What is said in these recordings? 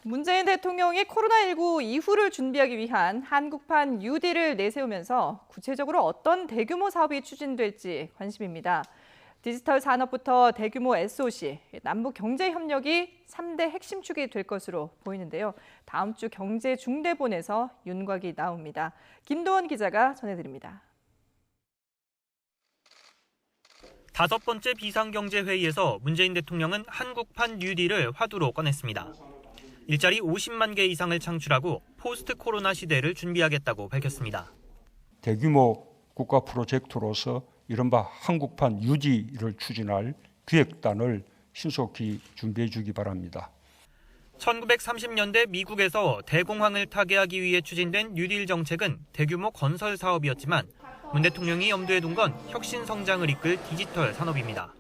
문재인 대통령이 코로나19 이후를 준비하기 위한 한국판 뉴딜을 내세우면서 구체적으로 어떤 대규모 사업이 추진될지 관심입니다. 디지털 산업부터 대규모 SOC, 남북 경제 협력이 3대 핵심 축이 될 것으로 보이는데요. 다음 주 경제 중대본에서 윤곽이 나옵니다. 김도원 기자가 전해드립니다. 다섯 번째 비상경제회의에서 문재인 대통령은 한국판 뉴딜을 화두로 꺼냈습니다. 일자리 50만 개 이상을 창출하고 포스트 코로나 시대를 준비하겠다고 밝혔습니다. 대규모 국가 프로젝트로서 이른바 한국판 뉴딜을 추진할 기획단을 신속히 준비해 주기 바랍니다. 1930년대 미국에서 대공황을 타개하기 위해 추진된 뉴딜 정책은 대규모 건설 사업이었지만 문 대통령이 염두에 둔 건 혁신 성장을 이끌 디지털 산업입니다.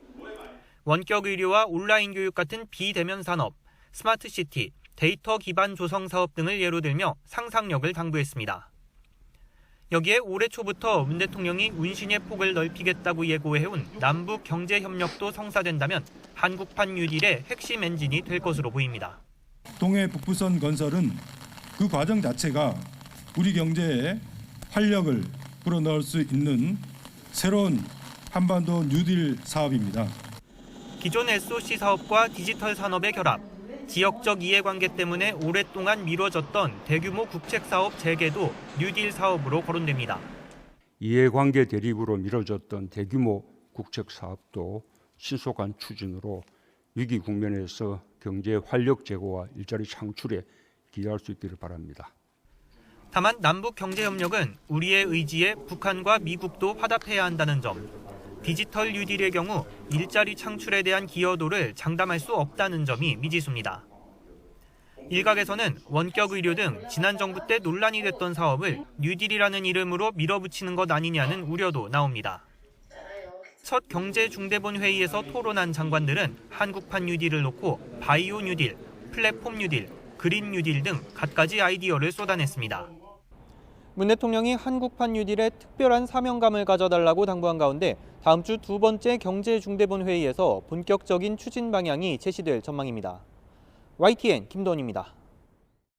원격 의료와 온라인 교육 같은 비대면 산업, 스마트 시티, 데이터 기반 조성 사업 등을 예로 들며 상상력을 당부했습니다. 여기에 올해 초부터 문 대통령이 운신의 폭을 넓히겠다고 예고해온 남북 경제 협력도 성사된다면 한국판 뉴딜의 핵심 엔진이 될 것으로 보입니다. 동해 북부선 건설은 그 과정 자체가 우리 경제에 활력을 불어넣을 수 있는 새로운 한반도 뉴딜 사업입니다. 기존 SOC 사업과 디지털 산업의 결합, 지역적 이해관계 때문에 오랫동안 미뤄졌던 대규모 국책사업 재개도 뉴딜 사업으로 거론됩니다. 이해관계 대립으로 미뤄졌던 대규모 국책사업도 신속한 추진으로 위기 국면에서 경제 활력 제고와 일자리 창출에 기여할 수 있기를 바랍니다. 다만 남북 경제 협력은 우리의 의지에 북한과 미국도 화답해야 한다는 점, 디지털 뉴딜의 경우 일자리 창출에 대한 기여도를 장담할 수 없다는 점이 미지수입니다. 일각에서는 원격 의료 등 지난 정부 때 논란이 됐던 사업을 뉴딜이라는 이름으로 밀어붙이는 것 아니냐는 우려도 나옵니다. 첫 경제 중대본 회의에서 토론한 장관들은 한국판 뉴딜을 놓고 바이오 뉴딜, 플랫폼 뉴딜, 그린 뉴딜 등 갖가지 아이디어를 쏟아냈습니다. 문 대통령이 한국판 뉴딜에 특별한 사명감을 가져달라고 당부한 가운데 다음 주 두 번째 경제 중대본 회의에서 본격적인 추진 방향이 제시될 전망입니다. YTN 김도원입니다.